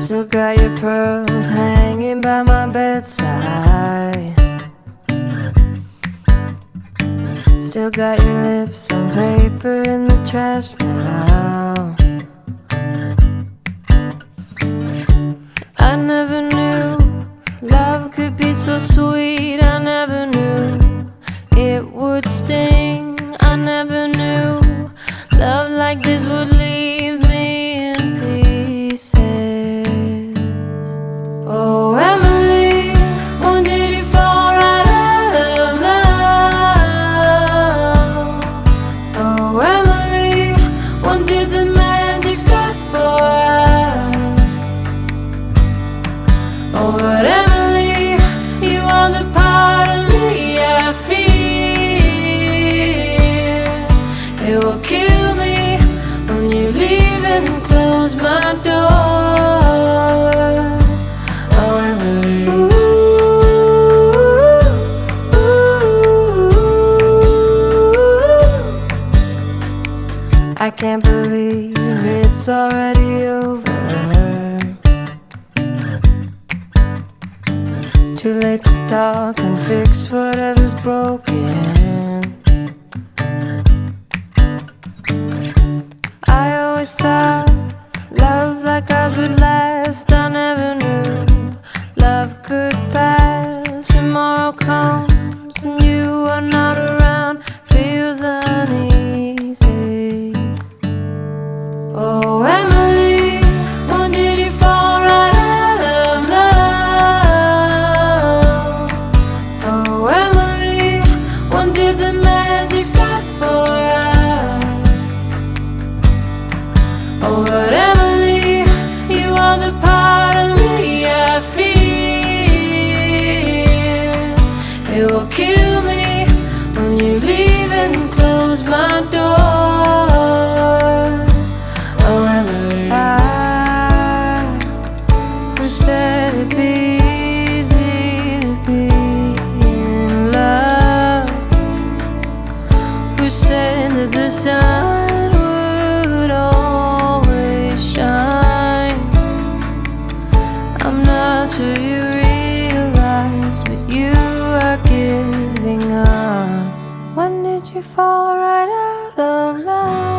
Still got your pearls hanging by my bedside. Still got your lips on paper in the trash now. I never knew love could be so sweet. I never knew it would sting. I never knew love like this would leave me in pieces. Oh, Emily, when did you fall right out of love? Oh, Emily, when did the magic stop for us? Oh, but Emily, you are the part of me I fear. It will kill me when you leave and close my door. Oh, Emily. I can't believe it's already over. Too late to talk and fix whatever's broken. I always thought love like ours would last. I never knew love could pass. Tomorrow comes and you are not around. Feels uneasy. Oh, Emily, when did you fall right out of love? Oh, Emily, when did the magic stop for us? Oh, but Emily, you are the part of me I fear. It will kill me when you leave and close my door. Oh, Emily, who said it'd be easy to be in love? Who said that the sun would always shine? I'm not sure you realize, but you are giving up. When did you fall right out of love?